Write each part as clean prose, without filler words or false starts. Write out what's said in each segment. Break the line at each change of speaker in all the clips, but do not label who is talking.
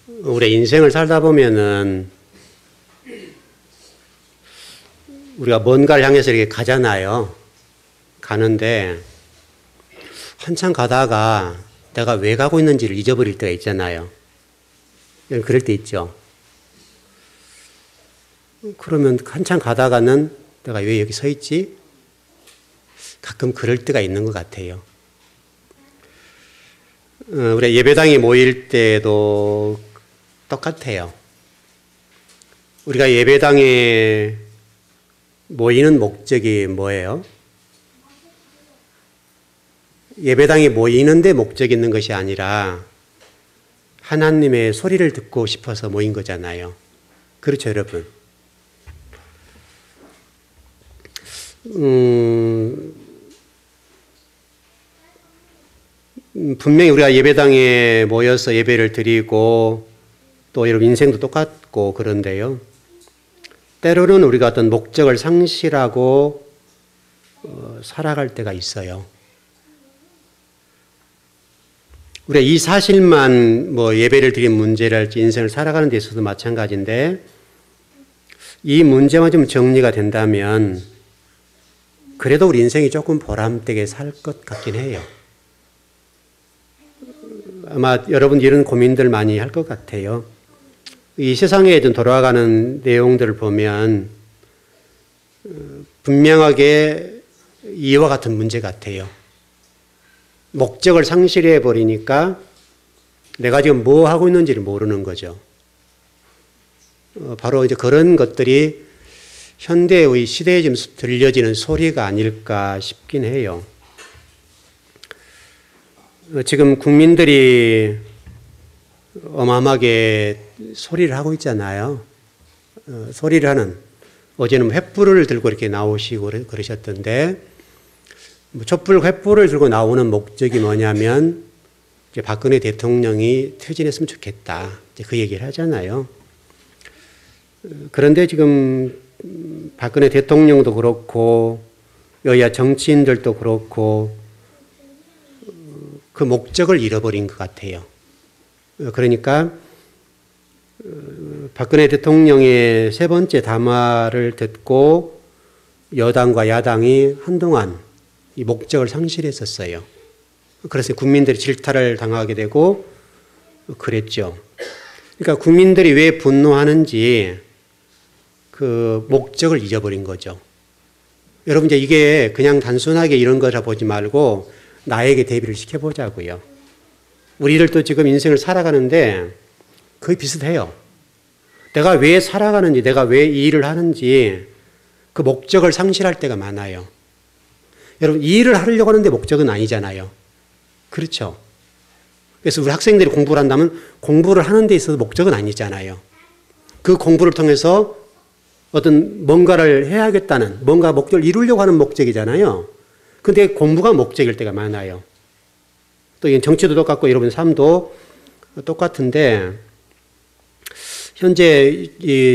우리 인생을 살다 보면은 우리가 뭔가를 향해서 이렇게 가잖아요. 가는데 한참 가다가 내가 왜 가고 있는지를 잊어버릴 때가 있잖아요. 그럴 때 있죠. 그러면 한참 가다가는 내가 왜 여기 서 있지? 가끔 그럴 때가 있는 것 같아요. 우리가 예배당에 모일 때도 똑같아요. 우리가 예배당에 모이는 목적이 뭐예요? 예배당에 모이는데 목적이 있는 것이 아니라 하나님의 소리를 듣고 싶어서 모인 거잖아요. 그렇죠, 여러분? 분명히 우리가 예배당에 모여서 예배를 드리고 또 여러분 인생도 똑같고 그런데요. 때로는 우리가 어떤 목적을 상실하고 살아갈 때가 있어요. 우리가 이 사실만 예배를 드린 문제랄지 인생을 살아가는 데 있어서도 마찬가지인데 이 문제만 좀 정리가 된다면 그래도 우리 인생이 조금 보람되게 살 것 같긴 해요. 아마 여러분 이런 고민들 많이 할 것 같아요. 이 세상에 좀 돌아가는 내용들을 보면 분명하게 이와 같은 문제 같아요. 목적을 상실해 버리니까 내가 지금 뭐 하고 있는지를 모르는 거죠. 바로 이제 그런 것들이 현대의 시대에 좀 들려지는 소리가 아닐까 싶긴 해요. 지금 국민들이 어마어마하게 소리를 하고 있잖아요. 소리를 하는, 어제는 횃불을 들고 이렇게 나오시고 그러셨던데, 촛불 횃불을 들고 나오는 목적이 뭐냐면, 이제 박근혜 대통령이 퇴진했으면 좋겠다. 이제 그 얘기를 하잖아요. 그런데 지금 박근혜 대통령도 그렇고, 여야 정치인들도 그렇고, 그 목적을 잃어버린 것 같아요. 그러니까 박근혜 대통령의 세 번째 담화를 듣고 여당과 야당이 한동안 이 목적을 상실했었어요. 그래서 국민들이 질타를 당하게 되고 그랬죠. 그러니까 국민들이 왜 분노하는지 그 목적을 잊어버린 거죠. 여러분 이제 이게 그냥 단순하게 이런 거라 보지 말고 나에게 대비를 시켜보자고요. 우리들도 지금 인생을 살아가는데 거의 비슷해요. 내가 왜 살아가는지, 내가 왜 이 일을 하는지 그 목적을 상실할 때가 많아요. 여러분, 이 일을 하려고 하는데 목적은 아니잖아요. 그렇죠? 그래서 우리 학생들이 공부를 한다면 공부를 하는 데 있어서 목적은 아니잖아요. 그 공부를 통해서 어떤 뭔가를 해야겠다는, 뭔가 목적을 이루려고 하는 목적이잖아요. 근데 공부가 목적일 때가 많아요. 또 정치도 똑같고 여러분 삶도 똑같은데 현재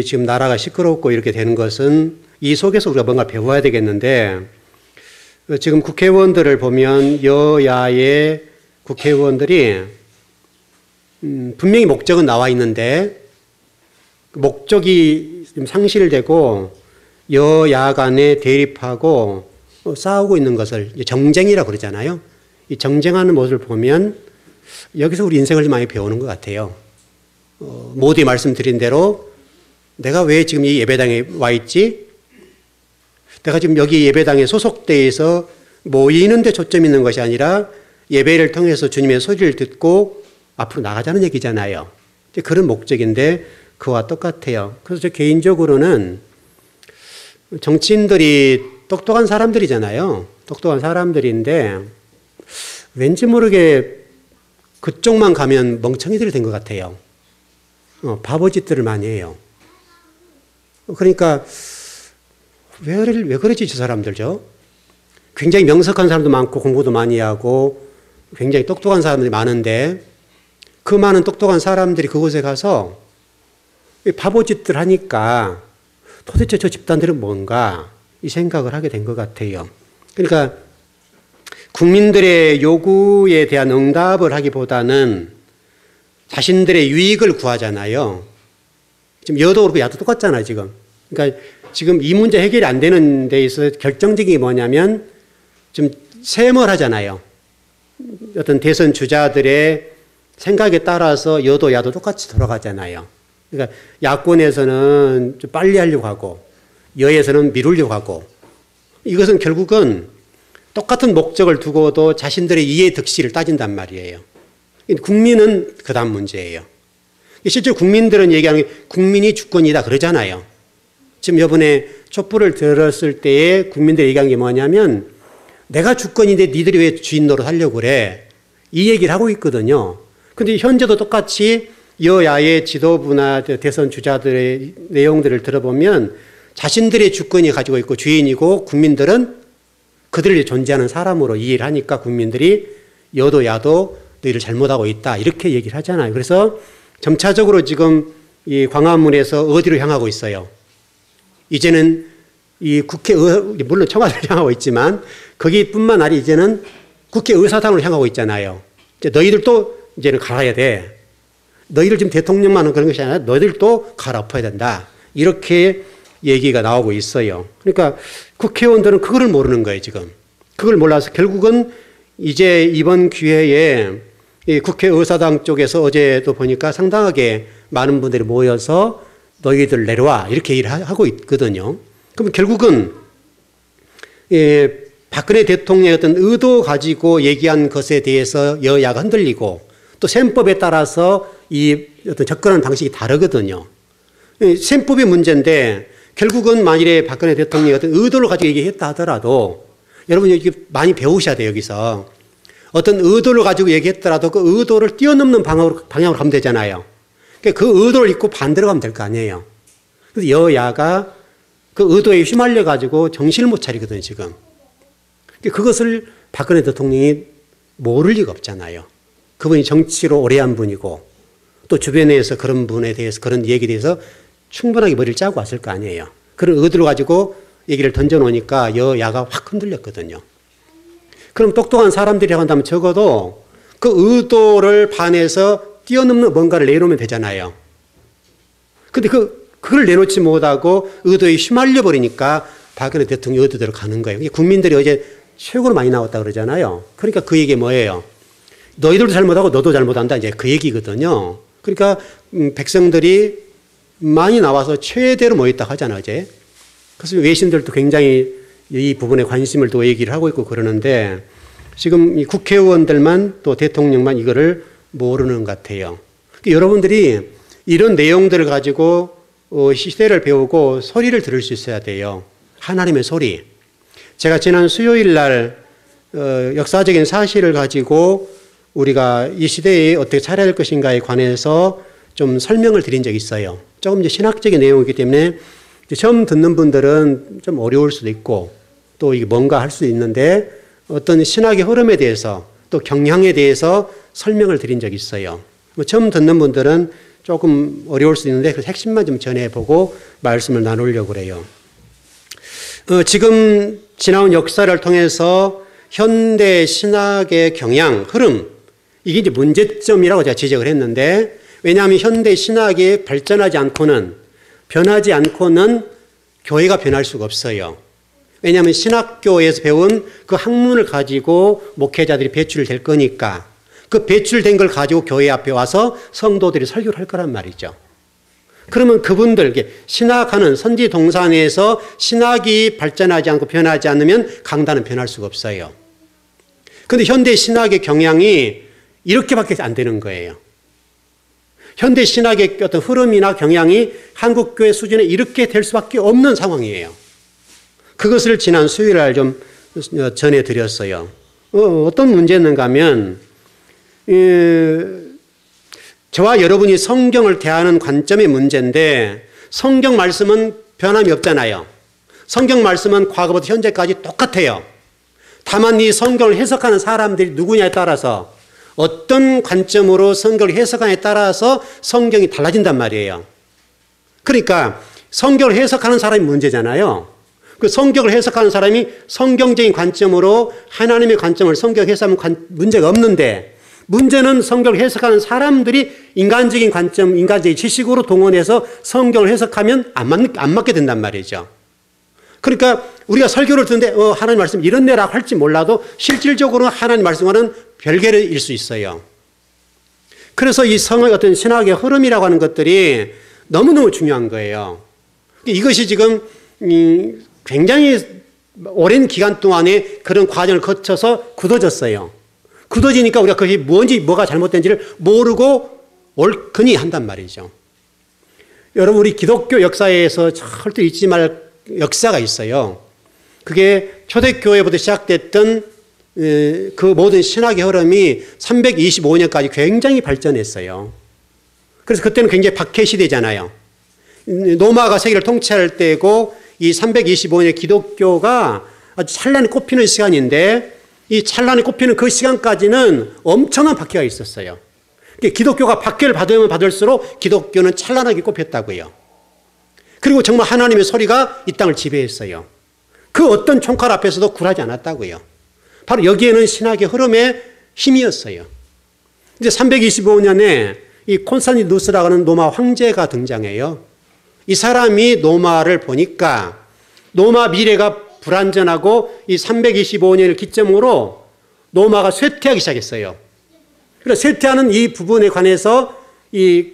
지금 나라가 시끄럽고 이렇게 되는 것은 이 속에서 우리가 뭔가 배워야 되겠는데 지금 국회의원들을 보면 여야의 국회의원들이 분명히 목적은 나와 있는데 목적이 좀 상실되고 여야 간에 대립하고 싸우고 있는 것을 정쟁이라고 그러잖아요. 이 정쟁하는 모습을 보면 여기서 우리 인생을 많이 배우는 것 같아요. 모두에 말씀드린 대로 내가 왜 지금 이 예배당에 와 있지? 내가 지금 여기 예배당에 소속돼 있어 모이는 데 초점이 있는 것이 아니라 예배를 통해서 주님의 소리를 듣고 앞으로 나가자는 얘기잖아요. 그런 목적인데 그와 똑같아요. 그래서 저 개인적으로는 정치인들이 똑똑한 사람들이잖아요. 똑똑한 사람들인데 왠지 모르게 그쪽만 가면 멍청이들이 된 것 같아요. 바보짓들을 많이 해요. 그러니까 왜 그러지 저 사람들죠? 굉장히 명석한 사람도 많고 공부도 많이 하고 굉장히 똑똑한 사람들이 많은데 그 많은 똑똑한 사람들이 그곳에 가서 바보짓들 하니까 도대체 저 집단들은 뭔가 이 생각을 하게 된 것 같아요. 그러니까 국민들의 요구에 대한 응답을 하기보다는 자신들의 유익을 구하잖아요. 지금 여도 그렇고 야도 똑같잖아요, 지금. 그러니까 지금 이 문제 해결이 안 되는 데 있어서 결정적인 게 뭐냐면 좀 세멀하잖아요. 어떤 대선 주자들의 생각에 따라서 여도 야도 똑같이 돌아가잖아요. 그러니까 야권에서는 좀 빨리 하려고 하고 여에서는 미루려고 하고 이것은 결국은 똑같은 목적을 두고도 자신들의 이해 득실을 따진단 말이에요. 국민은 그 다음 문제예요. 실제 국민들은 얘기하는 게 국민이 주권이다 그러잖아요. 지금 이번에 촛불을 들었을 때에 국민들이 얘기한 게 뭐냐면 내가 주권인데 니들이 왜 주인 노릇 하려고 그래. 이 얘기를 하고 있거든요. 근데 현재도 똑같이 여야의 지도부나 대선 주자들의 내용들을 들어보면 자신들의 주권이 가지고 있고 주인이고 국민들은 그들이 존재하는 사람으로 이해를 하니까 국민들이 여도 야도 너희를 잘못하고 있다 이렇게 얘기를 하잖아요. 그래서 점차적으로 지금 이 광화문에서 어디로 향하고 있어요? 이제는 이 물론 청와대를 향하고 있지만 거기뿐만 아니라 이제는 국회의사당으로 향하고 있잖아요. 이제 너희들도 이제는 갈아야 돼. 너희들 지금 대통령만 하는 그런 것이 아니라 너희들도 갈아엎어야 된다. 이렇게 얘기가 나오고 있어요. 그러니까 국회의원들은 그거를 모르는 거예요, 지금. 그걸 몰라서 결국은 이제 이번 기회에 이 국회의사당 쪽에서 어제도 보니까 상당하게 많은 분들이 모여서 너희들 내려와 이렇게 얘기를 하고 있거든요. 그럼 결국은 박근혜 대통령의 어떤 의도 가지고 얘기한 것에 대해서 여야가 흔들리고 또 셈법에 따라서 이 어떤 접근하는 방식이 다르거든요. 셈법의 문제인데 결국은 만일에 박근혜 대통령이 어떤 의도를 가지고 얘기했다 하더라도 여러분 여기 많이 배우셔야 돼요, 여기서. 어떤 의도를 가지고 얘기했더라도 그 의도를 뛰어넘는 방향으로 가면 되잖아요. 그 의도를 잊고 반대로 가면 될 거 아니에요. 그래서 여야가 그 의도에 휘말려 가지고 정신을 못 차리거든요, 지금. 그것을 박근혜 대통령이 모를 리가 없잖아요. 그분이 정치로 오래 한 분이고 또 주변에서 그런 분에 대해서 그런 얘기에 대해서 충분하게 머리를 짜고 왔을 거 아니에요. 그런 의도를 가지고 얘기를 던져놓으니까 여야가 확 흔들렸거든요. 그럼 똑똑한 사람들이라고 한다면 적어도 그 의도를 반해서 뛰어넘는 뭔가를 내놓으면 되잖아요. 근데 그걸 내놓지 못하고 의도에 휘말려 버리니까 박근혜 대통령 의도대로 가는 거예요. 국민들이 어제 최고로 많이 나왔다 그러잖아요. 그러니까 그 얘기 뭐예요? 너희들도 잘못하고 너도 잘못한다. 이제 그 얘기거든요. 그러니까 백성들이 많이 나와서 최대로 모였다 하잖아요, 어제. 그래서 외신들도 굉장히 이 부분에 관심을 또 얘기를 하고 있고 그러는데 지금 이 국회의원들만 또 대통령만 이거를 모르는 것 같아요. 여러분들이 이런 내용들을 가지고 시대를 배우고 소리를 들을 수 있어야 돼요. 하나님의 소리. 제가 지난 수요일 날 역사적인 사실을 가지고 우리가 이 시대에 어떻게 살아야 할 것인가에 관해서 좀 설명을 드린 적이 있어요. 조금 이제 신학적인 내용이기 때문에 처음 듣는 분들은 좀 어려울 수도 있고 또 이게 뭔가 할 수도 있는데 어떤 신학의 흐름에 대해서 또 경향에 대해서 설명을 드린 적이 있어요. 처음 듣는 분들은 조금 어려울 수 있는데 그 핵심만 좀 전해보고 말씀을 나누려고 그래요. 지금 지나온 역사를 통해서 현대 신학의 경향, 흐름, 이게 이제 문제점이라고 제가 지적을 했는데 왜냐하면 현대 신학이 발전하지 않고는 변하지 않고는 교회가 변할 수가 없어요. 왜냐하면 신학교에서 배운 그 학문을 가지고 목회자들이 배출될 거니까 그 배출된 걸 가지고 교회 앞에 와서 성도들이 설교를 할 거란 말이죠. 그러면 그분들, 신학하는 선지 동산에서 신학이 발전하지 않고 변하지 않으면 강단은 변할 수가 없어요. 그런데 현대 신학의 경향이 이렇게밖에 안 되는 거예요. 현대 신학의 어떤 흐름이나 경향이 한국교회 수준에 이렇게 될 수밖에 없는 상황이에요. 그것을 지난 수요일 날 좀 전해드렸어요. 어떤 문제였는가 하면 저와 여러분이 성경을 대하는 관점의 문제인데 성경 말씀은 변함이 없잖아요. 성경 말씀은 과거부터 현재까지 똑같아요. 다만 이 성경을 해석하는 사람들이 누구냐에 따라서 어떤 관점으로 성경을 해석하냐에 따라서 성경이 달라진단 말이에요. 그러니까 성경을 해석하는 사람이 문제잖아요. 그 성경을 해석하는 사람이 성경적인 관점으로 하나님의 관점을 성경 해석하면 문제가 없는데 문제는 성경을 해석하는 사람들이 인간적인 관점, 인간적인 지식으로 동원해서 성경을 해석하면 안 맞게 된단 말이죠. 그러니까 우리가 설교를 듣는데 하나님 말씀 이런 내라고 할지 몰라도 실질적으로는 하나님 말씀과는 별개일 수 있어요. 그래서 이 성의 어떤 신학의 흐름이라고 하는 것들이 너무너무 중요한 거예요. 이것이 지금 굉장히 오랜 기간 동안에 그런 과정을 거쳐서 굳어졌어요. 굳어지니까 우리가 그것이 뭐가 잘못된지를 모르고 옳거니 한단 말이죠. 여러분, 우리 기독교 역사에서 절대 잊지 말 역사가 있어요. 그게 초대교회부터 시작됐던 그 모든 신학의 흐름이 325년까지 굉장히 발전했어요. 그래서 그때는 굉장히 박해 시대잖아요. 로마가 세계를 통치할 때고 이 325년의 기독교가 아주 찬란히 꽃피는 시간인데 이 찬란히 꽃피는 그 시간까지는 엄청난 박해가 있었어요. 기독교가 박해를 받으면 받을수록 기독교는 찬란하게 꽃폈다고요. 그리고 정말 하나님의 소리가 이 땅을 지배했어요. 그 어떤 총칼 앞에서도 굴하지 않았다고요. 바로 여기에는 신학의 흐름의 힘이었어요. 이제 325년에 이 콘스탄티누스라고 하는 로마 황제가 등장해요. 이 사람이 로마를 보니까 로마 미래가 불안전하고 이 325년을 기점으로 로마가 쇠퇴하기 시작했어요. 그래서 쇠퇴하는 이 부분에 관해서 이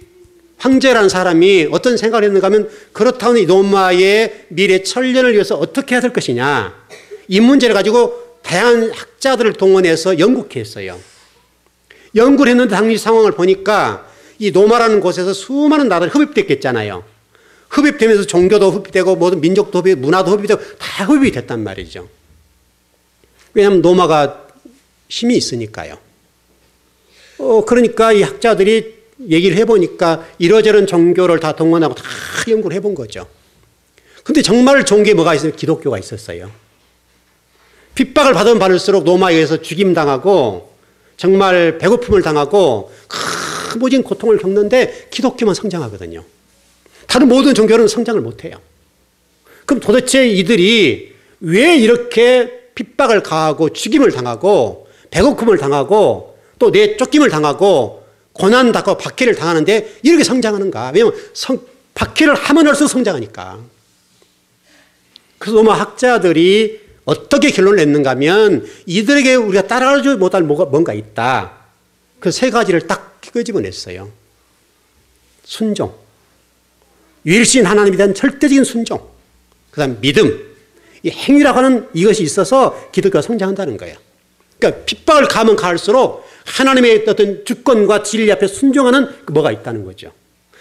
황제라는 사람이 어떤 생각을 했는가 하면 그렇다면 이 로마의 미래 천년을 위해서 어떻게 해야 될 것이냐. 이 문제를 가지고 다양한 학자들을 동원해서 연구했어요. 연구를 했는데 당시 상황을 보니까 이 로마라는 곳에서 수많은 나라들이 흡입됐겠잖아요. 흡입되면서 종교도 흡입되고 모든 민족도 흡입, 문화도 흡입되고 다 흡입이 됐단 말이죠. 왜냐하면 로마가 힘이 있으니까요. 그러니까 이 학자들이 얘기를 해보니까 이러저런 종교를 다 동원하고 다 연구를 해본 거죠. 근데 정말 좋은 게 뭐가 있어요? 기독교가 있었어요. 핍박을 받으면 받을수록 로마에 의해서 죽임당하고 정말 배고픔을 당하고 무진 고통을 겪는데 기독교만 성장하거든요. 다른 모든 종교는 성장을 못해요. 그럼 도대체 이들이 왜 이렇게 핍박을 가하고 죽임을 당하고 배고픔을 당하고 또 내쫓김을 당하고 고난당하고 박해를 당하는데 이렇게 성장하는가? 왜냐하면 박해를 하면 할수록 성장하니까. 그래서 로마 학자들이 어떻게 결론을 냈는가 하면 이들에게 우리가 따라가지 못할 뭔가 있다. 그 세 가지를 딱 끄집어냈어요. 순종, 유일신 하나님에 대한 절대적인 순종, 그 다음 믿음, 이 행위라고 하는 이것이 있어서 기독교가 성장한다는 거예요. 그러니까 핍박을 가면 갈수록 하나님의 어떤 주권과 진리 앞에 순종하는 뭐가 있다는 거죠.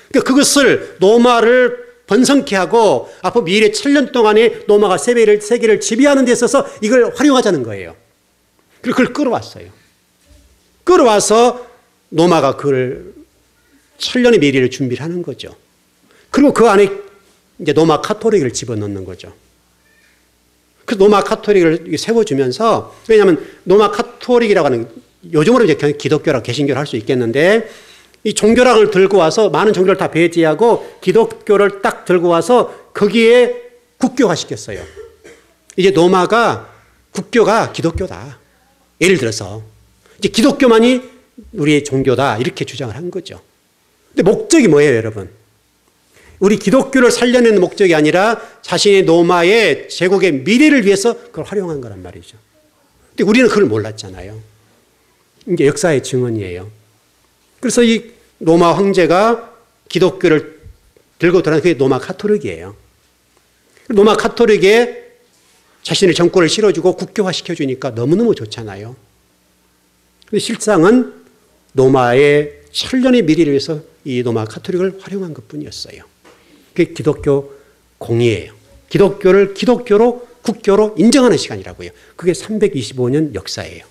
그러니까 그것을 로마를 번성케 하고 앞으로 미래 7년 동안에 로마가 세계를 지배하는 데 있어서 이걸 활용하자는 거예요. 그리고 그걸 끌어왔어요. 끌어와서 로마가 그걸 7년의 미래를 준비를 하는 거죠. 그리고 그 안에 이제 로마 카톨릭을 집어넣는 거죠. 그 로마 카톨릭을 세워주면서, 왜냐하면 로마 카톨릭이라고 하는, 요즘으로 이제 기독교랑 개신교를 할 수 있겠는데, 이 종교랑을 들고 와서 많은 종교를 다 배제하고 기독교를 딱 들고 와서 거기에 국교화 시켰어요. 이제 로마가 국교가 기독교다. 예를 들어서 이제 기독교만이 우리의 종교다 이렇게 주장을 한 거죠. 근데 목적이 뭐예요, 여러분? 우리 기독교를 살려내는 목적이 아니라 자신의 로마의 제국의 미래를 위해서 그걸 활용한 거란 말이죠. 근데 우리는 그걸 몰랐잖아요. 이게 역사의 증언이에요. 그래서 이 로마 황제가 기독교를 들고 들어간 그게 로마 카톨릭이에요. 로마 카톨릭에 자신의 정권을 실어주고 국교화 시켜주니까 너무너무 좋잖아요. 근데 실상은 로마의 천년의 미래를 위해서 이 로마 카톨릭을 활용한 것뿐이었어요. 그게 기독교 공의예요. 기독교를 기독교로 국교로 인정하는 시간이라고요. 그게 325년 역사예요.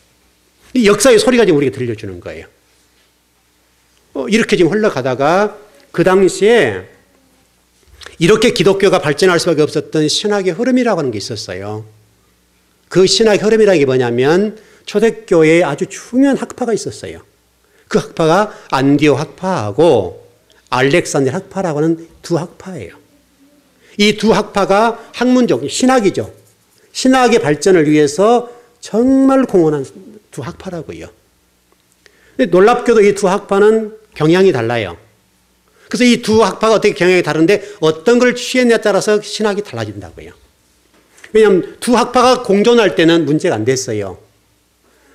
이 역사의 소리가 지금 우리에게 들려주는 거예요. 이렇게 지금 흘러가다가 그 당시에 이렇게 기독교가 발전할 수밖에 없었던 신학의 흐름이라고 하는 게 있었어요. 그 신학의 흐름이라는 게 뭐냐면 초대교회에 아주 중요한 학파가 있었어요. 그 학파가 안디오 학파하고 알렉산더 학파라고 하는 두 학파예요. 이 두 학파가 학문적, 신학이죠. 신학의 발전을 위해서 정말 공헌한 두 학파라고요. 놀랍게도 이 두 학파는 경향이 달라요. 그래서 이 두 학파가 어떻게 경향이 다른데 어떤 걸 취했냐에 따라서 신학이 달라진다고요. 왜냐하면 두 학파가 공존할 때는 문제가 안 됐어요.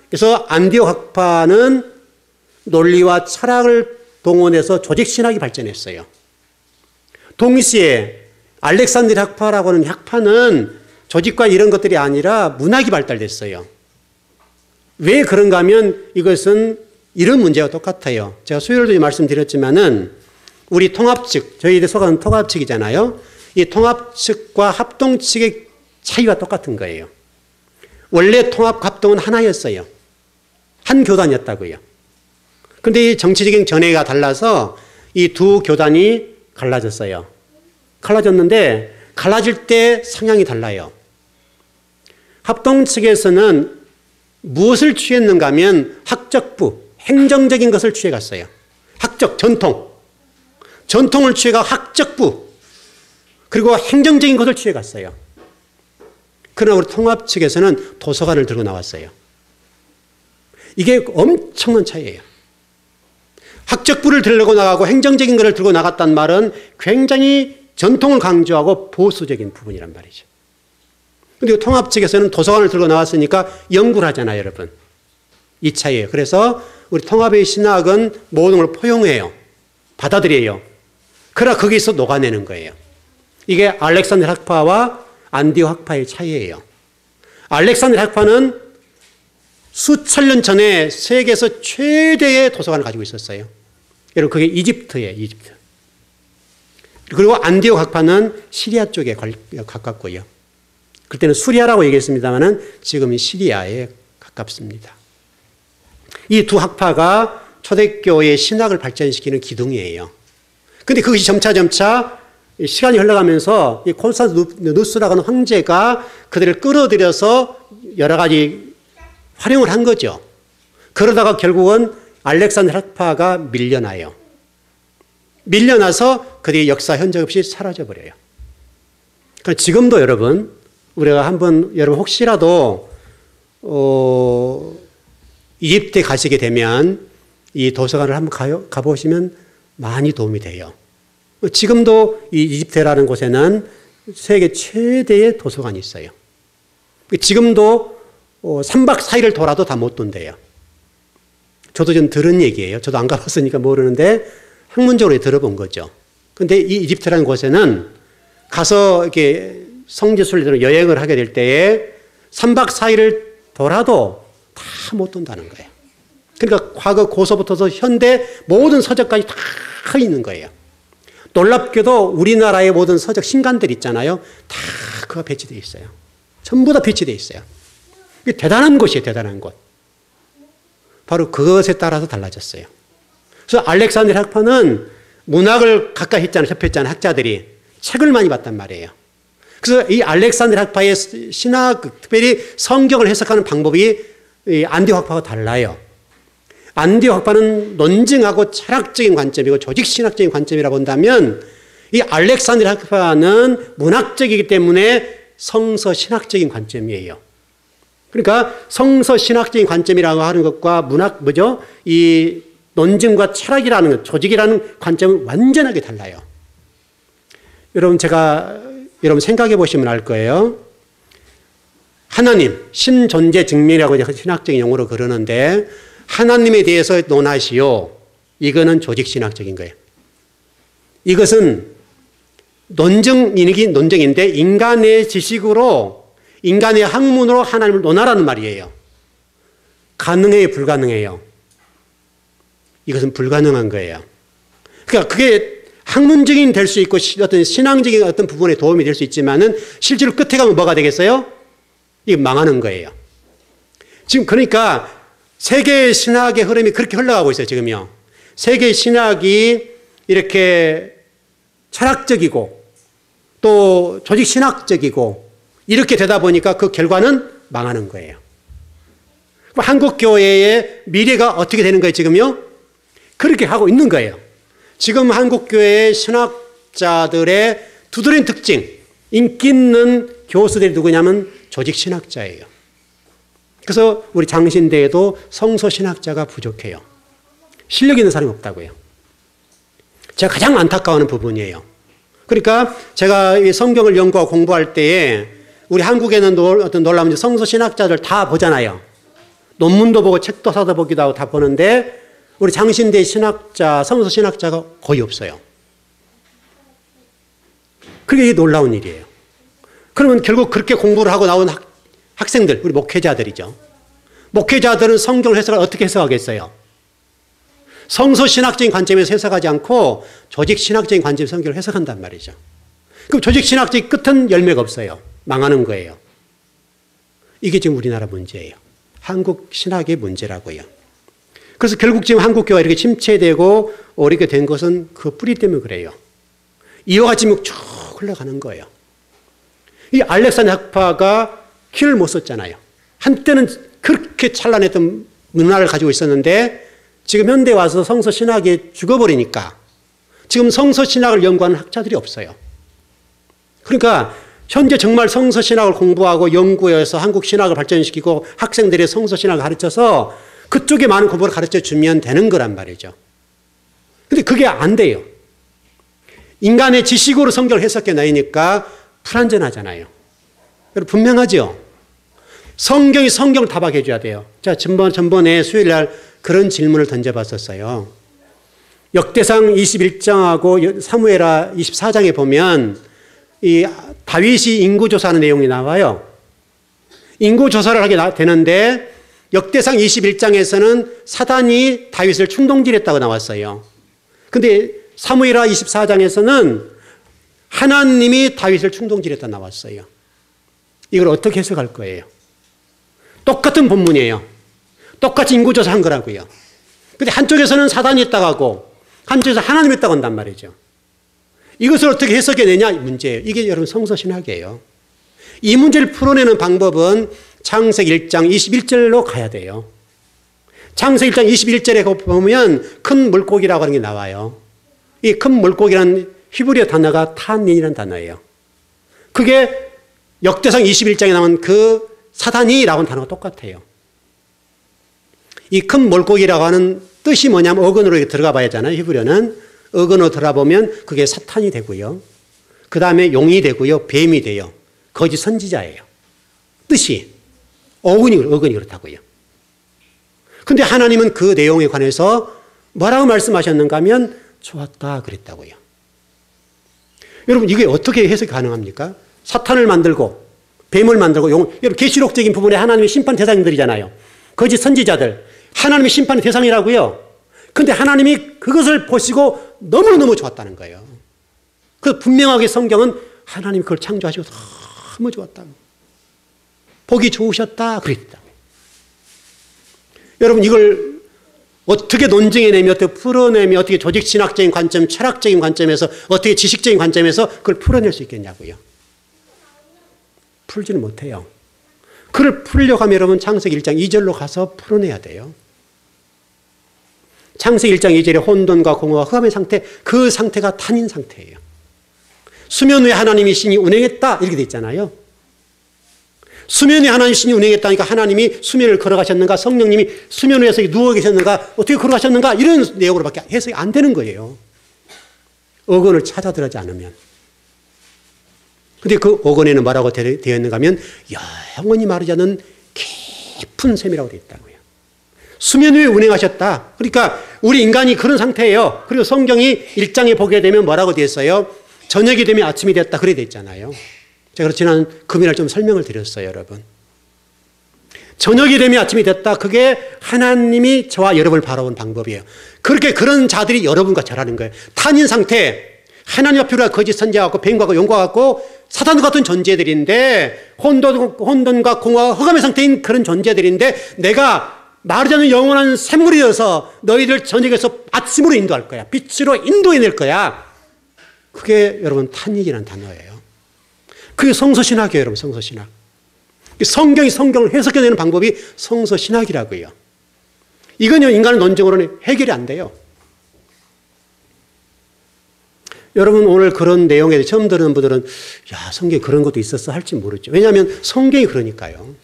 그래서 안디옥 학파는 논리와 철학을 동원해서 조직신학이 발전했어요. 동시에 알렉산드리아 학파라고 하는 학파는 조직과 이런 것들이 아니라 문학이 발달됐어요. 왜 그런가 하면 이것은 이런 문제가 똑같아요. 제가 수요일도 말씀드렸지만은 우리 통합 측, 저희들 속하는 통합 측이잖아요. 이 통합 측과 합동 측의 차이가 똑같은 거예요. 원래 통합 합동은 하나였어요. 한 교단이었다고요. 그런데 이 정치적인 전해가 달라서 이 두 교단이 갈라졌어요. 갈라졌는데 갈라질 때 성향이 달라요. 합동 측에서는 무엇을 취했는가 하면 학적부, 행정적인 것을 취해갔어요. 학적, 전통을 취해가 학적부, 그리고 행정적인 것을 취해갔어요. 그러나 우리 통합 측에서는 도서관을 들고 나왔어요. 이게 엄청난 차이예요. 학적부를 들고 나가고 행정적인 것을 들고 나갔단 말은 굉장히 전통을 강조하고 보수적인 부분이란 말이죠. 그런데 통합 측에서는 도서관을 들고 나왔으니까 연구를 하잖아요, 여러분. 이 차이예요. 그래서 우리 통합의 신학은 모든 걸 포용해요. 받아들여요. 그러나 거기서 녹아내는 거예요. 이게 알렉산드리아 학파와 안디옥 학파의 차이예요. 알렉산드리아 학파는 수천 년 전에 세계에서 최대의 도서관을 가지고 있었어요. 여러분, 그게 이집트예요, 이집트. 그리고 안디옥 학파는 시리아 쪽에 가깝고요. 그때는 수리아라고 얘기했습니다만 지금은 시리아에 가깝습니다. 이 두 학파가 초대교회의 신학을 발전시키는 기둥이에요. 그런데 그것이 점차 시간이 흘러가면서 이 콘스탄티누스라고 하는 황제가 그들을 끌어들여서 여러 가지 활용을 한 거죠. 그러다가 결국은 알렉산드리아 학파가 밀려나요. 밀려나서 그들이 역사 흔적 없이 사라져버려요. 그러니까 지금도 여러분, 우리가 한번 여러분 혹시라도 이집트에 가시게 되면 이 도서관을 한번 가보시면 많이 도움이 돼요. 지금도 이 이집트라는 곳에는 세계 최대의 도서관이 있어요. 지금도 3박 4일을 돌아도 다 못 돈대요. 저도 좀 들은 얘기예요. 저도 안 가봤으니까 모르는데 학문적으로 들어본 거죠. 그런데 이 이집트라는 곳에는 가서 이렇게 성지순례로 여행을 하게 될 때에 3박 4일을 돌아도 다 못 돈다는 거예요. 그러니까 과거 고서부터 현대 모든 서적까지 다 있는 거예요. 놀랍게도 우리나라의 모든 서적 신간들 있잖아요. 다 그거 배치되어 있어요. 전부 다 배치되어 있어요. 이게 대단한 곳이에요. 대단한 곳. 바로 그것에 따라서 달라졌어요. 그래서 알렉산드리아 학파는 문학을 가까이 했잖아요. 접했잖아요. 학자들이. 책을 많이 봤단 말이에요. 그래서 이 알렉산드리아 학파의 신학, 특별히 성경을 해석하는 방법이 이 안디옥 학파와 달라요. 안디옥 학파는 논증하고 철학적인 관점이고 조직신학적인 관점이라 본다면 이 알렉산드리아 학파는 문학적이기 때문에 성서신학적인 관점이에요. 그러니까 성서신학적인 관점이라고 하는 것과 문학, 이 논증과 철학이라는 것, 조직이라는 관점은 완전하게 달라요. 여러분, 여러분 생각해 보시면 알 거예요. 하나님, 신존재 증명이라고 신학적인 용어로 그러는데 하나님에 대해서 논하시오. 이거는 조직신학적인 거예요. 이것은 논증인데 인간의 지식으로, 인간의 학문으로 하나님을 논하라는 말이에요. 가능해요, 불가능해요? 이것은 불가능한 거예요. 그러니까 그게 학문적인 될 수 있고 어떤 신앙적인 어떤 부분에 도움이 될 수 있지만은 실제로 끝에 가면 뭐가 되겠어요? 이게 망하는 거예요. 지금 그러니까 세계 신학의 흐름이 그렇게 흘러가고 있어요, 지금요. 세계 신학이 이렇게 철학적이고 또 조직 신학적이고 이렇게 되다 보니까 그 결과는 망하는 거예요. 한국 교회의 미래가 어떻게 되는 거예요, 지금요? 그렇게 하고 있는 거예요. 지금 한국 교회의 신학자들의 두드러진 특징, 인기 있는 교수들이 누구냐면 조직 신학자예요. 그래서 우리 장신대에도 성서 신학자가 부족해요. 실력 있는 사람이 없다고요. 제가 가장 안타까워하는 부분이에요. 그러니까 제가 이 성경을 연구하고 공부할 때에 우리 한국에는 어떤 놀라운 성서 신학자들 다 보잖아요. 논문도 보고 책도 사다 보기도 하고 다 보는데 우리 장신대 신학자, 성서 신학자가 거의 없어요. 그게 놀라운 일이에요. 그러면 결국 그렇게 공부를 하고 나온 학생들, 우리 목회자들이죠. 목회자들은 성경을 어떻게 해석하겠어요? 성서 신학적인 관점에서 해석하지 않고 조직 신학적인 관점에서 성경을 해석한단 말이죠. 그럼 조직 신학적인 끝은 열매가 없어요. 망하는 거예요. 이게 지금 우리나라 문제예요. 한국 신학의 문제라고요. 그래서 결국 지금 한국 교회가 이렇게 침체되고 어렵게 된 것은 그 뿌리 때문에 그래요. 이와 같이 쭉 흘러가는 거예요. 이 알렉산더 학파가 키를 못 썼잖아요. 한때는 그렇게 찬란했던 문화를 가지고 있었는데 지금 현대에 와서 성서 신학이 죽어버리니까 지금 성서 신학을 연구하는 학자들이 없어요. 그러니까 현재 정말 성서 신학을 공부하고 연구해서 한국 신학을 발전시키고 학생들의 성서 신학을 가르쳐서 그쪽에 많은 공부를 가르쳐 주면 되는 거란 말이죠. 근데 그게 안 돼요. 인간의 지식으로 성경을 해석해 놔니까 불완전하잖아요. 여러분 분명하죠? 성경이 성경을 답하게 해줘야 돼요. 자, 전번에 수요일 날 그런 질문을 던져봤었어요. 역대상 21장하고 사무엘하 24장에 보면 이 다윗이 인구조사하는 내용이 나와요. 인구조사를 하게 되는데 역대상 21장에서는 사단이 다윗을 충동질했다고 나왔어요. 근데 사무엘하 24장에서는 하나님이 다윗을 충동질했다 나왔어요. 이걸 어떻게 해석할 거예요? 똑같은 본문이에요. 똑같이 인구조사한 거라고요. 근데 한쪽에서는 사단이 있다고 하고 한쪽에서 하나님이 있다고 한단 말이죠. 이것을 어떻게 해석해내냐 문제예요. 이게 여러분 성서신학이에요. 이 문제를 풀어내는 방법은 창세기 1장 21절로 가야 돼요. 창세기 1장 21절에 보면 큰 물고기라고 하는 게 나와요. 이 큰 물고기라는 히브리어 단어가 탄닌이라는 단어예요. 그게 역대상 21장에 나온 그 사단이라고 하는 단어가 똑같아요. 이 큰 물고기라고 하는 뜻이 뭐냐면 어근으로 들어가 봐야 하잖아요. 히브리어는 어근으로 들어보면 그게 사탄이 되고요. 그 다음에 용이 되고요. 뱀이 돼요. 거짓 선지자예요. 뜻이 어근이 그렇다고요. 근데 하나님은 그 내용에 관해서 뭐라고 말씀하셨는가 하면 좋았다 그랬다고요. 여러분 이게 어떻게 해석이 가능합니까? 사탄을 만들고 뱀을 만들고 여러분 계시록적인 부분에 하나님의 심판 대상들이잖아요. 거짓 선지자들 하나님의 심판의 대상이라고요. 그런데 하나님이 그것을 보시고 너무너무 좋았다는 거예요. 그래서 분명하게 성경은 하나님이 그걸 창조하시고 너무 좋았다. 보기 좋으셨다 그랬다. 여러분 이걸 어떻게 논증해내며 어떻게 풀어내며 어떻게 조직신학적인 관점, 철학적인 관점에서 어떻게 지식적인 관점에서 그걸 풀어낼 수 있겠냐고요. 풀지는 못해요. 그걸 풀려고 하면 여러분 창세기 1장 2절로 가서 풀어내야 돼요. 창세기 1장 2절에 혼돈과 공허와 흑암의 상태, 그 상태가 탄인 상태예요. 수면 위에 하나님이 신이 운행했다 이렇게 돼 있잖아요. 수면 위에 하나님 신이 운행했다니까 하나님이 수면을 걸어가셨는가 성령님이 수면 위에서 누워 계셨는가 어떻게 걸어가셨는가 이런 내용으로밖에 해석이 안 되는 거예요. 어근을 찾아 들어가지 않으면. 근데 그 어근에는 뭐라고 되어 있는가 하면 영원히 마르지 않는 깊은 샘이라고 되어 있다고요. 수면 위에 운행하셨다. 그러니까 우리 인간이 그런 상태예요. 그리고 성경이 1장에 보게 되면 뭐라고 되어 있어요? 저녁이 되면 아침이 됐다. 그래 되어 있잖아요. 제가 지난 금요일 좀 설명을 드렸어요, 여러분. 저녁이 되면 아침이 됐다. 그게 하나님이 저와 여러분을 바라본 방법이에요. 그렇게 그런 자들이 여러분과 저라는 거예요. 탄인 상태, 하나님 앞에 거짓 선지자 같고 뱀과 같고 용과 같고 사탄 같은 존재들인데 혼돈과 공허와 흑암의 상태인 그런 존재들인데 내가 마르지 않는 영원한 샘물이 되어서 너희들 저녁에서 아침으로 인도할 거야. 빛으로 인도해낼 거야. 그게 여러분 탄익이라는 단어예요. 그게 성서신학이에요, 여러분. 성서신학. 성경이 성경을 해석해내는 방법이 성서신학이라고요. 이건요 인간의 논증으로는 해결이 안 돼요. 여러분 오늘 그런 내용에 대해 처음 듣는 분들은 야 성경에 그런 것도 있었어 할지 모르죠. 왜냐하면 성경이 그러니까요.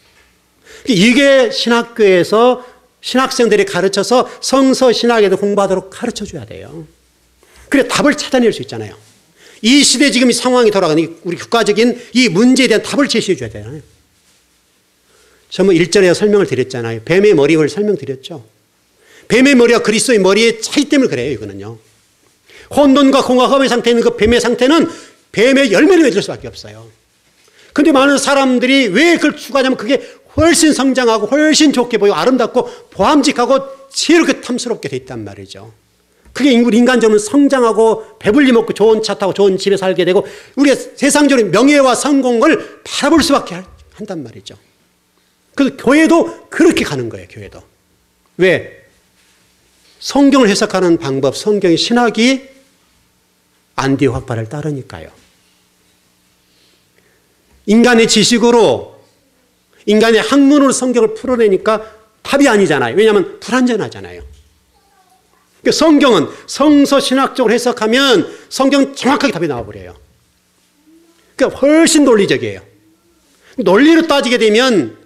이게 신학교에서 신학생들이 가르쳐서 성서 신학에도 공부하도록 가르쳐줘야 돼요. 그래 답을 찾아낼 수 있잖아요. 이 시대 지금 이 상황이 돌아가는 우리 국가적인 이 문제에 대한 답을 제시해 줘야 되잖아요. 전부 1절에 설명을 드렸잖아요. 뱀의 머리를 설명드렸죠. 뱀의 머리와 그리스도의 머리의 차이 때문에 그래요. 이거는요. 혼돈과 공허함의 상태에 있는 그 뱀의 상태는 뱀의 열매를 맺을 수밖에 없어요. 그런데 많은 사람들이 왜 그걸 추구하냐면 그게 훨씬 성장하고 훨씬 좋게 보이고 아름답고 보암직하고 지혜롭게 탐스럽게 돼 있단 말이죠. 그게 인간적으로 성장하고 배불리 먹고 좋은 차 타고 좋은 집에 살게 되고 우리가 세상적인 명예와 성공을 바라볼 수밖에 한단 말이죠. 그래서 교회도 그렇게 가는 거예요. 교회도. 왜? 성경을 해석하는 방법, 성경의 신학이 안디옥학파를 따르니까요. 인간의 지식으로, 인간의 학문으로 성경을 풀어내니까 답이 아니잖아요. 왜냐하면 불완전하잖아요. 그러니까 성경은 성서 신학적으로 해석하면 성경은 정확하게 답이 나와버려요. 그러니까 훨씬 논리적이에요. 논리로 따지게 되면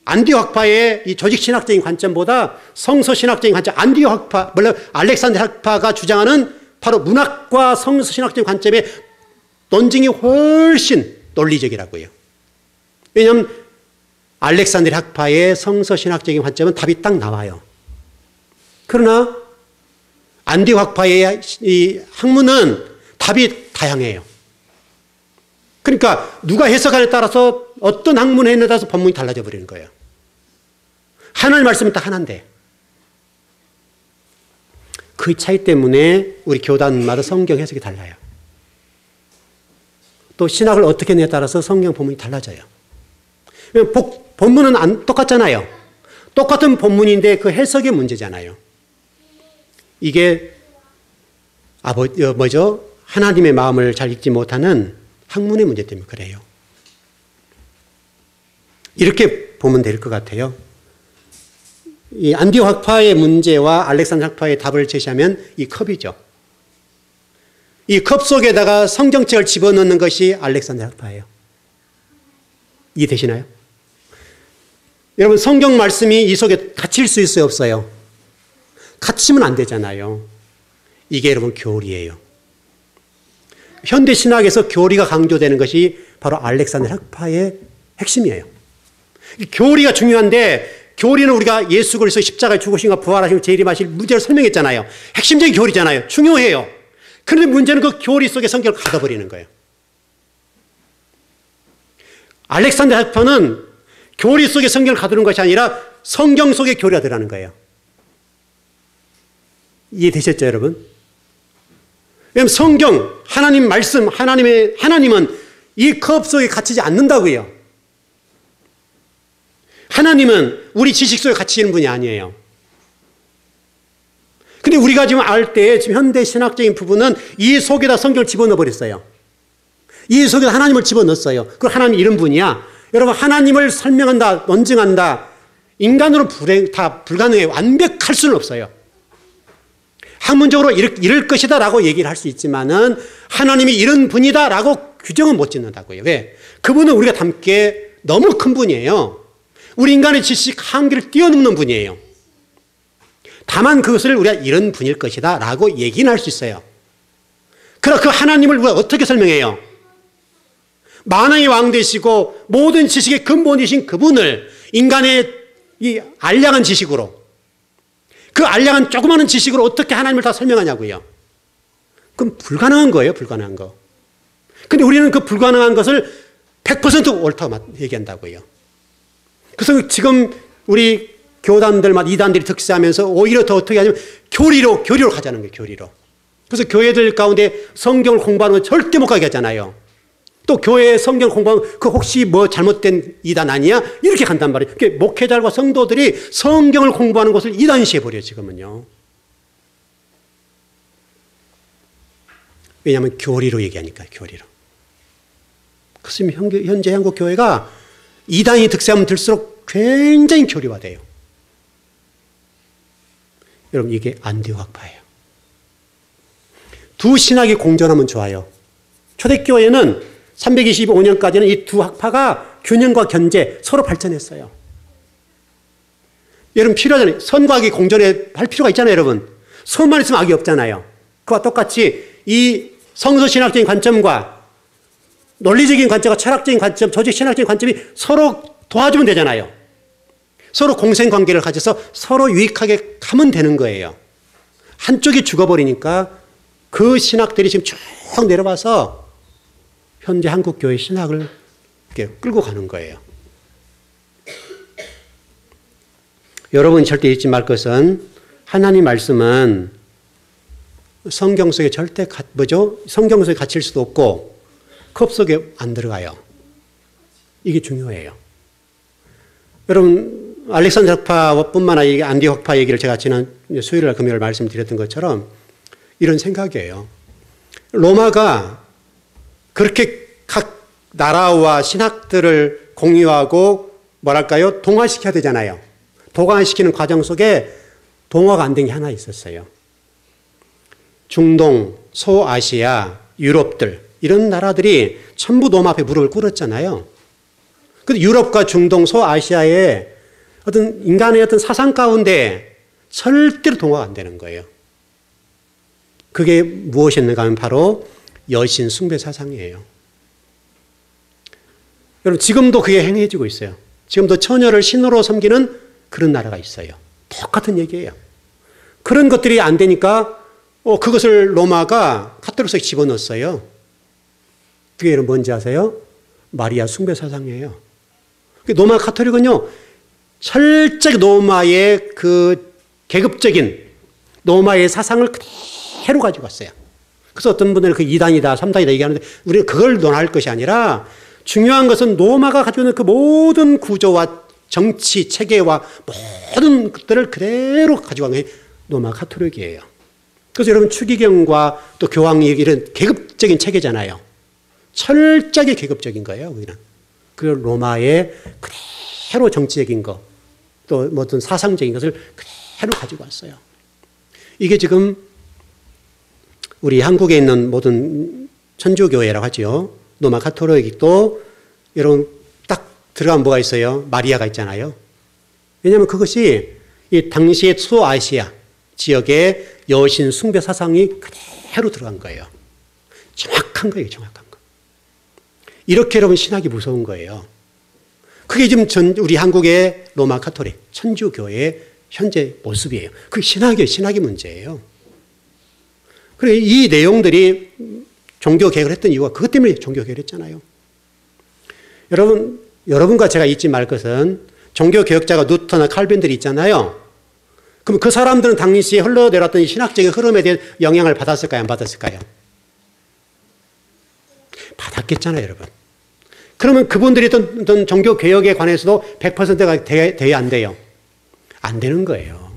안디옥학파의 이 조직신학적인 관점보다 성서신학적인 관점, 안디옥학파, 물론 알렉산더 학파가 주장하는 바로 문학과 성서신학적인 관점의 논증이 훨씬 논리적이라고요. 왜냐하면 알렉산더 학파의 성서신학적인 관점은 답이 딱 나와요. 그러나 안디옥학파의 이 학문은 답이 다양해요. 그러니까 누가 해석하느냐에 따라서 어떤 학문에 있느냐에 따라서 본문이 달라져 버리는 거예요. 하나님 말씀은 딱 하나인데 그 차이 때문에 우리 교단마다 성경 해석이 달라요. 또 신학을 어떻게 하느냐에 따라서 성경 본문이 달라져요. 본문은 똑같잖아요. 똑같은 본문인데 그 해석의 문제잖아요. 이게 하나님의 마음을 잘 읽지 못하는 학문의 문제 때문에 그래요. 이렇게 보면 될 것 같아요. 이 안디옥학파의 문제와 알렉산더 학파의 답을 제시하면 이 컵이죠. 이 컵 속에다가 성경책을 집어넣는 것이 알렉산더 학파예요. 이해되시나요? 여러분 성경 말씀이 이 속에 갇힐 수 있어요, 없어요? 갇히면 안 되잖아요. 이게 여러분 교리예요. 현대 신학에서 교리가 강조되는 것이 바로 알렉산더 학파의 핵심이에요. 교리가 중요한데 교리는 우리가 예수 그리스도 십자가에 죽으신가 부활하시고 재림하실 문제를 설명했잖아요. 핵심적인 교리잖아요. 중요해요. 그런데 문제는 그 교리 속에 성경을 가둬버리는 거예요. 알렉산더 학파는 교리 속에 성경을 가두는 것이 아니라 성경 속에 교리가 들어가는 거예요. 이해되셨죠, 여러분? 왜냐하면 성경, 하나님 말씀, 하나님은 이 컵 속에 갇히지 않는다고요. 하나님은 우리 지식 속에 갇히는 분이 아니에요. 근데 우리가 지금 알 때 지금 현대 신학적인 부분은 이 속에다 성경을 집어넣어 버렸어요. 이 속에다 하나님을 집어넣었어요. 그 하나님 이런 분이야. 여러분 하나님을 설명한다, 논증한다. 인간으로 다 불가능해요. 완벽할 수는 없어요. 학문적으로 이럴 것이다 라고 얘기를 할 수 있지만은 하나님이 이런 분이다 라고 규정은 못 짓는다고요. 왜? 그분은 우리가 닮게 너무 큰 분이에요. 우리 인간의 지식 한계를 뛰어넘는 분이에요. 다만 그것을 우리가 이런 분일 것이다 라고 얘기는 할 수 있어요. 그러나 그 하나님을 우리가 어떻게 설명해요? 만왕의 왕 되시고 모든 지식의 근본이신 그분을 인간의 이 알량한 지식으로, 그 알량한 조그마한 지식으로 어떻게 하나님을 다 설명하냐고요. 그럼 불가능한 거예요. 불가능한 거. 근데 우리는 그 불가능한 것을 100% 옳다고 얘기한다고요. 그래서 지금 우리 교단들마다 이단들이 득세하면서 오히려 더 어떻게 하냐면 교리로 가자는 거예요. 교리로. 그래서 교회들 가운데 성경을 공부하는 건 절대 못 가게 하잖아요. 또 교회에 성경 공부하면 그 혹시 뭐 잘못된 이단 아니야? 이렇게 간단 말이에요. 목회자들과 성도들이 성경을 공부하는 것을 이단시해버려요. 지금은요. 왜냐하면 교리로 얘기하니까. 교리로. 그래서 현재 한국 교회가 이단이 득세하면 들수록 굉장히 교리화돼요. 여러분 이게 안디옥학파예요. 두 신학이 공존하면 좋아요. 초대교회는 325년까지는 이 두 학파가 균형과 견제 서로 발전했어요. 여러분 필요하잖아요. 선과 악이 공존해 할 필요가 있잖아요, 여러분. 선만 있으면 악이 없잖아요. 그와 똑같이 이 성서신학적인 관점과 논리적인 관점과 철학적인 관점, 조직신학적인 관점이 서로 도와주면 되잖아요. 서로 공생관계를 가져서 서로 유익하게 가면 되는 거예요. 한쪽이 죽어버리니까 그 신학들이 지금 쭉 내려와서 현재 한국교회 신학을 이렇게 끌고 가는 거예요. 여러분이 절대 잊지 말 것은 하나님 말씀은 성경 속에 절대 성경 속에 갇힐 수도 없고 컵 속에 안 들어가요. 이게 중요해요. 여러분 알렉산더 학파뿐만 아니라 안디 학파 얘기를 제가 지난 수요일 금요일 말씀드렸던 것처럼 이런 생각이에요. 로마가 그렇게 각 나라와 신학들을 공유하고 뭐랄까요? 동화시켜야 되잖아요. 동화시키는 과정 속에 동화가 안 된 게 하나 있었어요. 중동, 소아시아, 유럽들 이런 나라들이 전부 로마 앞에 무릎을 꿇었잖아요. 근데 유럽과 중동, 소아시아의 어떤 인간의 어떤 사상 가운데 절대로 동화가 안 되는 거예요. 그게 무엇이었는가 하면 바로 여신 숭배 사상이에요. 여러분 지금도 그게 행해지고 있어요. 지금도 처녀를 신으로 섬기는 그런 나라가 있어요. 똑같은 얘기예요. 그런 것들이 안 되니까 그것을 로마가 카톨릭에 집어넣었어요. 그게 여러분 뭔지 아세요? 마리아 숭배 사상이에요. 로마 카톨릭은요, 철저히 로마의 그 계급적인 로마의 사상을 그대로 가지고 왔어요. 그래서 어떤 분들은 그 2단이다, 3단이다 얘기하는데 우리는 그걸 논할 것이 아니라 중요한 것은 로마가 가지고 있는 그 모든 구조와 정치, 체계와 모든 것들을 그대로 가지고 간 게 로마 카톨릭이에요. 그래서 여러분 추기경과 또 교황이 이런 계급적인 체계잖아요. 철저하게 계급적인 거예요. 우리는. 그 로마의 그대로 정치적인 것, 또 어떤 사상적인 것을 그대로 가지고 왔어요. 이게 지금 우리 한국에 있는 모든 천주교회라고 하죠. 로마 카톨릭도 여러분 딱 들어가면 뭐가 있어요? 마리아가 있잖아요. 왜냐하면 그것이 이 당시의 소아시아 지역의 여신 숭배 사상이 그대로 들어간 거예요. 정확한 거예요. 정확한 거. 이렇게 여러분 신학이 무서운 거예요. 그게 지금 우리 한국의 로마 카톨릭 천주교회의 현재 모습이에요. 그게 신학이에요. 신학의 문제예요. 그래 이 내용들이 종교 개혁을 했던 이유가 그것 때문에 종교 개혁을 했잖아요. 여러분과 제가 잊지 말 것은 종교 개혁자가 누터나 칼빈들이 있잖아요. 그럼 그 사람들은 당시에 흘러내려왔던 신학적인 흐름에 대한 영향을 받았을까요? 안 받았을까요? 받았겠잖아요, 여러분. 그러면 그분들이 어떤 종교 개혁에 관해서도 100%가 돼야 안 돼요? 안 되는 거예요.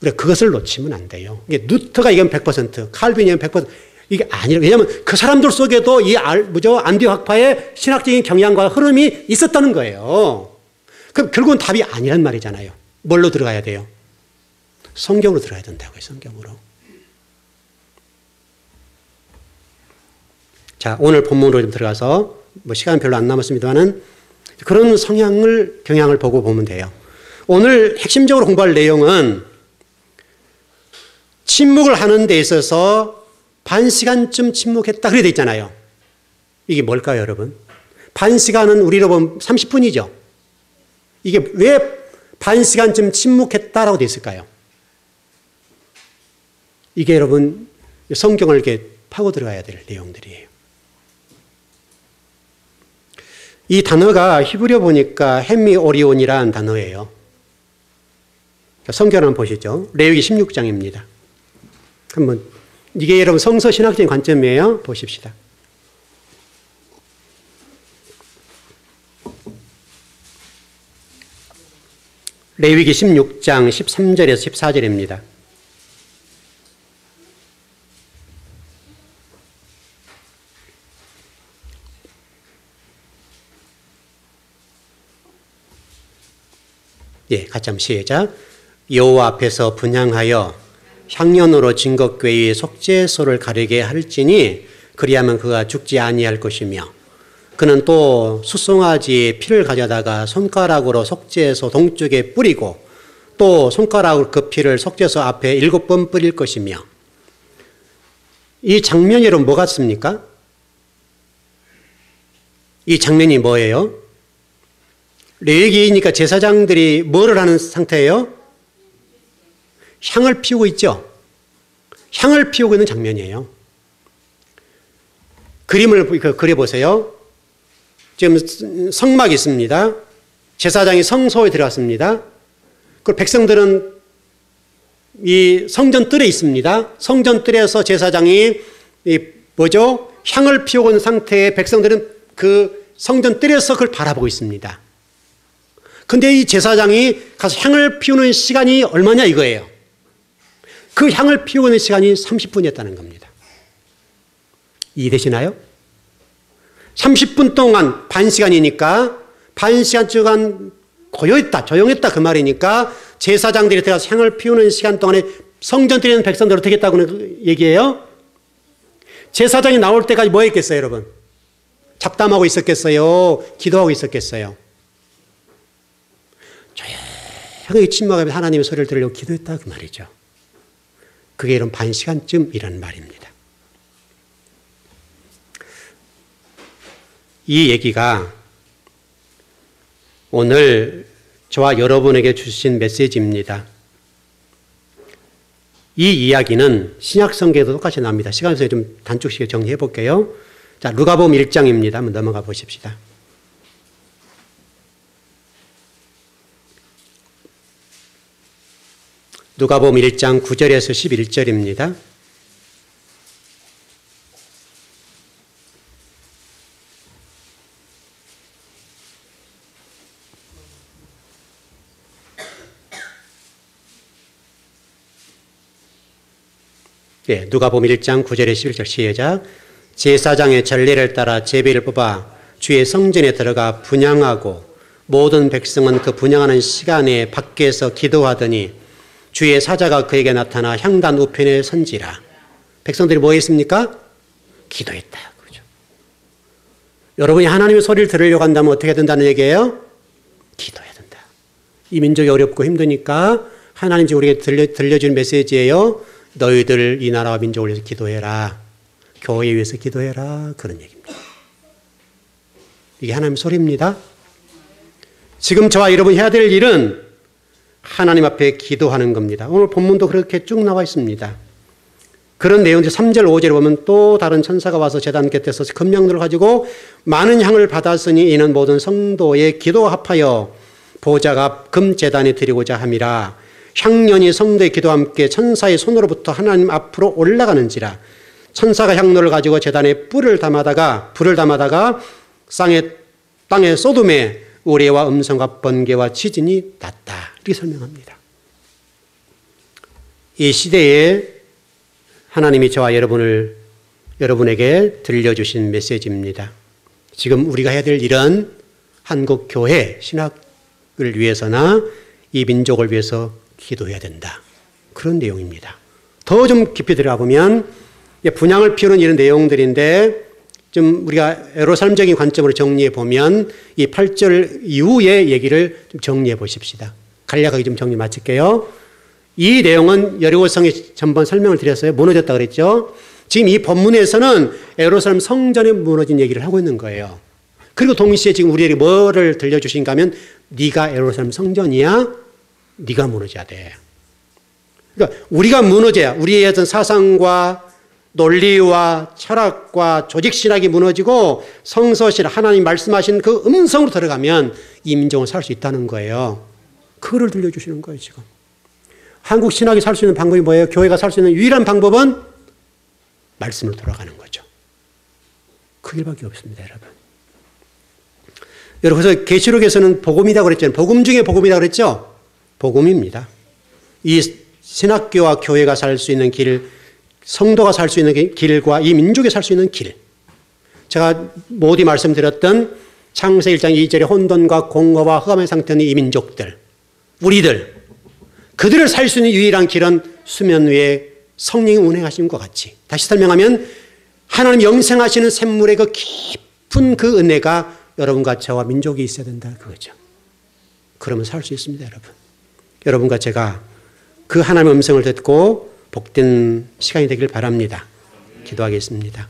그것을 놓치면 안 돼요. 이게 누터가 이건 100%, 칼빈이면 100%, 이게 아니라, 왜냐하면 그 사람들 속에도 이 안디 학파의 신학적인 경향과 흐름이 있었다는 거예요. 그럼 결국은 답이 아니란 말이잖아요. 뭘로 들어가야 돼요? 성경으로 들어가야 된다고요, 성경으로. 자, 오늘 본문으로 좀 들어가서, 시간 별로 안 남았습니다만은 그런 경향을 보고 보면 돼요. 오늘 핵심적으로 공부할 내용은 침묵을 하는 데 있어서 반 시간쯤 침묵했다. 그래 돼 있잖아요. 이게 뭘까요, 여러분? 반 시간은 우리로 보면 30분이죠. 이게 왜 반 시간쯤 침묵했다라고 돼 있을까요? 이게 여러분 성경을 이렇게 파고 들어가야 될 내용들이에요. 이 단어가 히브리어 보니까 햄미 오리온이라는 단어예요. 성경 한번 보시죠. 레위기 16장입니다. 한번 이게 여러분 성서 신학적인 관점이에요. 보십시다. 레위기 16장 13절에서 14절입니다. 예, 같이 한번 시작. 여호와 앞에서 분향하여 향년으로 진것궤의 속죄소를 가리게 할지니 그리하면 그가 죽지 아니할 것이며 그는 또 숫송아지의 피를 가져다가 손가락으로 속죄소 동쪽에 뿌리고 또 손가락으로 그 피를 속죄소 앞에 7번 뿌릴 것이며, 이 장면이 여러분 뭐 같습니까? 이 장면이 뭐예요? 레위기니까 제사장들이 뭐를 하는 상태예요? 향을 피우고 있죠. 향을 피우고 있는 장면이에요. 그림을 그려보세요. 지금 성막이 있습니다. 제사장이 성소에 들어갔습니다. 그리고 백성들은 이 성전 뜰에 있습니다. 성전 뜰에서 제사장이 향을 피우고 있는 상태의 백성들은 그 성전 뜰에서 그걸 바라보고 있습니다. 근데 이 제사장이 가서 향을 피우는 시간이 얼마냐 이거예요. 그 향을 피우고 있는 시간이 30분이었다는 겁니다. 이해되시나요? 30분 동안 반 시간이니까 반 시간 동안 고요했다, 조용했다 그 말이니까 제사장들이 들어가서 향을 피우는 시간 동안에 성전 뜰에 있는 백성들 어떻게 했다고 얘기해요? 제사장이 나올 때까지 뭐 했겠어요, 여러분? 잡담하고 있었겠어요? 기도하고 있었겠어요? 조용하게 침묵하면서 하나님의 소리를 들으려고 기도했다 그 말이죠. 그게 이런 반 시간쯤이라는 말입니다. 이 얘기가 오늘 저와 여러분에게 주신 메시지입니다. 이 이야기는 신약성경에도 똑같이 나옵니다. 시간 관계상 좀 단축시켜 정리해 볼게요. 자, 누가복음 1장입니다. 한번 넘어가 보십시다. 누가복음 1장 9절에서 11절입니다. 예, 누가복음 1장 9절에 11절 시작. 제사장의 전례를 따라 제비를 뽑아 주의 성전에 들어가 분향하고 모든 백성은 그 분향하는 시간에 밖에서 기도하더니 주의 사자가 그에게 나타나 향단 우편에 선지라. 백성들이 뭐 했습니까? 기도했다. 그죠? 여러분이 하나님의 소리를 들으려고 한다면 어떻게 해야 된다는 얘기예요? 기도해야 된다. 이 민족이 어렵고 힘드니까 하나님 지금 우리에게 들려준 메시지예요. 너희들 이 나라와 민족을 위해서 기도해라. 교회에 위해서 기도해라. 그런 얘기입니다. 이게 하나님의 소리입니다. 지금 저와 여러분이 해야 될 일은 하나님 앞에 기도하는 겁니다. 오늘 본문도 그렇게 쭉 나와 있습니다. 그런 내용들 3절 5절에 보면 또 다른 천사가 와서 제단 곁에서 금양도를 가지고 많은 향을 받았으니 이는 모든 성도의 기도와 합하여 보좌가 금제단에 드리고자 함이라. 향년이 성도의 기도와 함께 천사의 손으로부터 하나님 앞으로 올라가는지라. 천사가 향로를 가지고 제단에 불을 담아다가 땅에 쏟음에 우레와 음성과 번개와 지진이 났다. 이렇게 설명합니다. 이 시대에 하나님이 저와 여러분에게 들려주신 메시지입니다. 지금 우리가 해야 될 일은 한국 교회 신학을 위해서나 이 민족을 위해서 기도해야 된다. 그런 내용입니다. 더 좀 깊이 들어가보면 분향을 피우는 이런 내용들인데 좀 우리가 예루살렘적인 관점으로 정리해 보면 이 8절 이후의 얘기를 좀 정리해 보십시다. 간략하게 좀 정리 마칠게요. 이 내용은 여리고성이 전번 설명을 드렸어요. 무너졌다 그랬죠. 지금 이 본문에서는 예루살렘 성전이 무너진 얘기를 하고 있는 거예요. 그리고 동시에 지금 우리에게 뭐를 들려주신가 하면 네가 예루살렘 성전이야. 네가 무너져야 돼. 그러니까 우리가 무너져야 우리의 어떤 사상과 논리와 철학과 조직신학이 무너지고 성서신 하나님 말씀하신 그 음성으로 들어가면 이 민족은 살 수 있다는 거예요. 그거를 들려주시는 거예요. 지금 한국 신학이 살 수 있는 방법이 뭐예요? 교회가 살 수 있는 유일한 방법은 말씀으로 돌아가는 거죠. 그 길밖에 없습니다. 여러분 그래서 계시록에서는 복음이라고 그랬잖아요. 복음 중에 복음이라고 그랬죠. 복음입니다. 이 신학교와 교회가 살 수 있는 길, 성도가 살 수 있는 길과 이 민족이 살 수 있는 길. 제가 모두 말씀드렸던 창세기 1장 2절에 혼돈과 공허와 흑암의 상태는 이 민족들, 우리들, 그들을 살 수 있는 유일한 길은 수면 위에 성령이 운행하시는 것 같이. 다시 설명하면 하나님 영생하시는 샘물의 그 깊은 깊은 그 은혜가 여러분과 저와 민족이 있어야 된다 그거죠. 그러면 살 수 있습니다, 여러분. 여러분과 제가 그 하나님의 음성을 듣고 복된 시간이 되길 바랍니다. 기도하겠습니다.